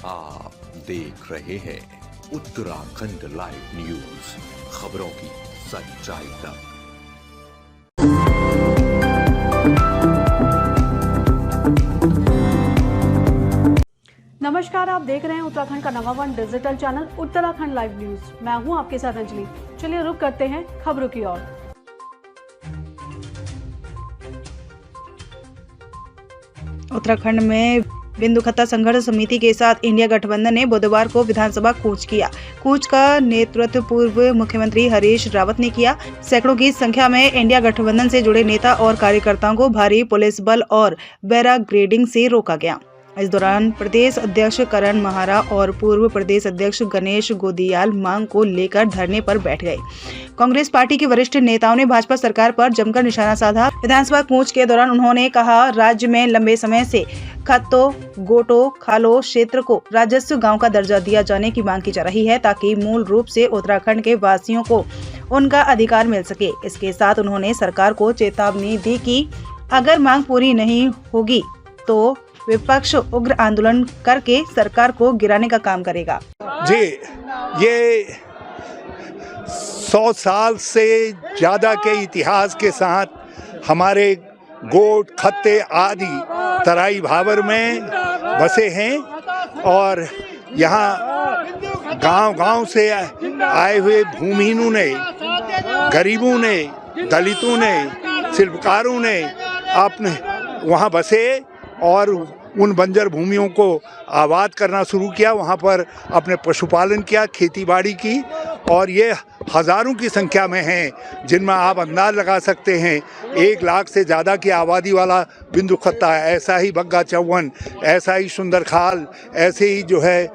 आप देख रहे हैं उत्तराखंड लाइव न्यूज, खबरों की सच्चाई तक। नमस्कार, आप देख रहे हैं उत्तराखंड का number 1 digital channel Uttarakhand live news. मैं हूं आपके साथ अंजलि। चलिए रुक करते हैं खबरों की ओर। उत्तराखंड में बिंदु खत्ता संघर्ष समिति के साथ इंडिया गठबंधन ने बुधवार को विधानसभा कूच किया। कूच का नेतृत्व पूर्व मुख्यमंत्री हरीश रावत ने किया। सैकड़ों की संख्या में इंडिया गठबंधन से जुड़े नेता और कार्यकर्ताओं को भारी पुलिस बल और बैराग्रेडिंग से रोका गया। इस दौरान प्रदेश अध्यक्ष करण महारा और पूर्व प्रदेश अध्यक्ष गणेश गोदियाल मांग को लेकर धरने पर बैठ गए। कांग्रेस पार्टी के वरिष्ठ नेताओं ने भाजपा सरकार पर जमकर निशाना साधा। विधानसभा कूच के दौरान उन्होंने कहा, राज्य में लंबे समय से खत्तो, गोटो, खालो क्षेत्र को राजस्व गांव का दर्जा दिया जाने की मांग की जा रही है, ताकि मूल रूप से उत्तराखंड के वासियों को उनका अधिकार मिल सके। इसके साथ उन्होंने सरकार को चेतावनी दी कि अगर मांग पूरी नहीं होगी तो विपक्ष उग्र आंदोलन करके सरकार को गिराने का काम करेगा। जी, ये 100 साल से ज़्यादा के इतिहास के साथ हमारे गोट, खत्ते आदि तराई भावर में बसे हैं और यहाँ गांव-गांव से आए हुए भूमिहीनों ने, गरीबों ने, दलितों ने, शिल्पकारों ने अपने वहाँ बसे और उन बंजर भूमियों को आबाद करना शुरू किया। वहाँ पर अपने पशुपालन किया, खेतीबाड़ी की और ये हज़ारों की संख्या में हैं, जिनमें आप अंदाज लगा सकते हैं 1 लाख से ज़्यादा की आबादी वाला बिंदु खत्ता है। ऐसा ही बग्गा चौवन, ऐसा ही सुंदरखाल, ऐसे ही जो है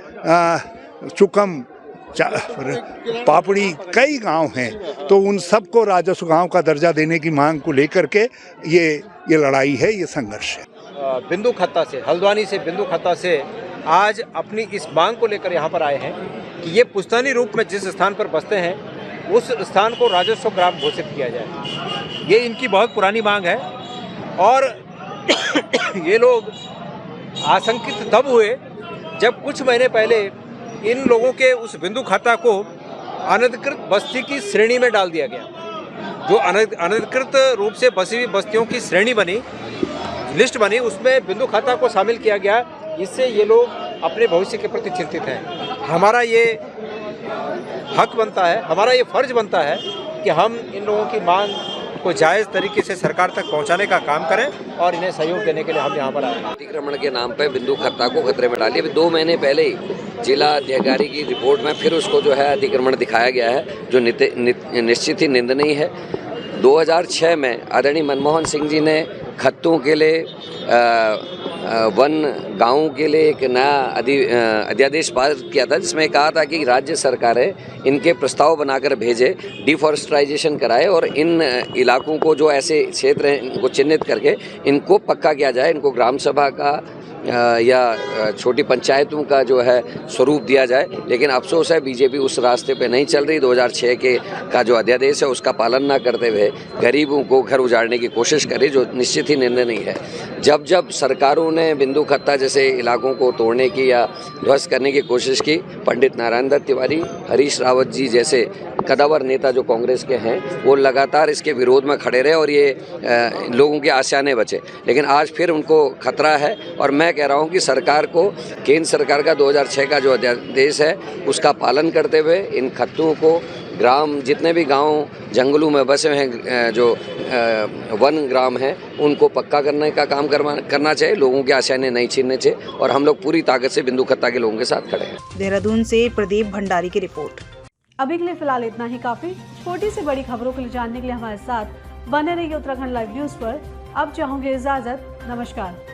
चुकम, पापड़ी, कई गांव हैं। तो उन सबको राजस्व गांव का दर्जा देने की मांग को लेकर के ये लड़ाई है, ये संघर्ष है। बिंदु खत्ता से, हल्द्वानी से बिंदु खत्ता से आज अपनी इस मांग को लेकर यहाँ पर आए हैं कि ये पुश्तैनी रूप में जिस स्थान पर बसते हैं उस स्थान को राजस्व ग्राम घोषित किया जाए। ये इनकी बहुत पुरानी मांग है और ये लोग आशंकित तब हुए जब कुछ महीने पहले इन लोगों के उस बिंदु खत्ता को अनधिकृत बस्ती की श्रेणी में डाल दिया गया। जो अनधिकृत रूप से बसी हुई बस्तियों की श्रेणी बनी, लिस्ट बनी, उसमें बिंदु खत्ता को शामिल किया गया। इससे ये लोग अपने भविष्य के प्रति चिंतित हैं। हमारा ये हक बनता है, हमारा ये फर्ज बनता है कि हम इन लोगों की मांग को जायज़ तरीके से सरकार तक पहुंचाने का काम करें और इन्हें सहयोग देने के लिए हम यहाँ पर आए। अतिक्रमण के नाम पे बिंदु खत्ता को खतरे में डालिए। 2 महीने पहले ही जिला अधिकारी की रिपोर्ट में फिर उसको जो है अतिक्रमण दिखाया गया है, जो निश्चित ही निंदनीय है। 2006 में आदरणीय मनमोहन सिंह जी ने खत्तों के लिए वन गाँवों के लिए एक नया अध्यादेश पास किया था, जिसमें कहा था कि राज्य सरकारें इनके प्रस्ताव बनाकर भेजे, डिफॉरेस्टाइजेशन कराए और इन इलाकों को, जो ऐसे क्षेत्र हैं, इनको चिन्हित करके इनको पक्का किया जाए, इनको ग्राम सभा का या छोटी पंचायतों का जो है स्वरूप दिया जाए। लेकिन अफसोस है बीजेपी उस रास्ते पे नहीं चल रही। 2006 का जो अध्यादेश है उसका पालन ना करते हुए गरीबों को घर उजाड़ने की कोशिश करी, जो निश्चित ही निंदनीय है। जब जब सरकारों ने बिंदु खत्ता जैसे इलाकों को तोड़ने की या ध्वस्त करने की कोशिश की, पंडित नारायण दत्त तिवारी, हरीश रावत जी जैसे कदावर नेता जो कांग्रेस के हैं, वो लगातार इसके विरोध में खड़े रहे और ये लोगों के आशाएं बचे। लेकिन आज फिर उनको खतरा है और मैं कह रहा हूं कि सरकार को, केंद्र सरकार का 2006 का जो अध्यादेश है उसका पालन करते हुए इन खत्तों को, ग्राम जितने भी गांव जंगलों में बसे हैं, जो वन ग्राम हैं, उनको पक्का करने का काम करना चाहिए। लोगों की आशाएं नहीं छीनने चाहिए और हम लोग पूरी ताकत से बिंदु खत्ता के लोगों के साथ खड़े हैं। देहरादून से प्रदीप भंडारी की रिपोर्ट। अभी के लिए फिलहाल इतना ही काफी। छोटी से बड़ी खबरों के लिए जानने के लिए हमारे साथ बने रहिए उत्तराखंड लाइव न्यूज पर। अब चाहूंगी इजाजत। नमस्कार।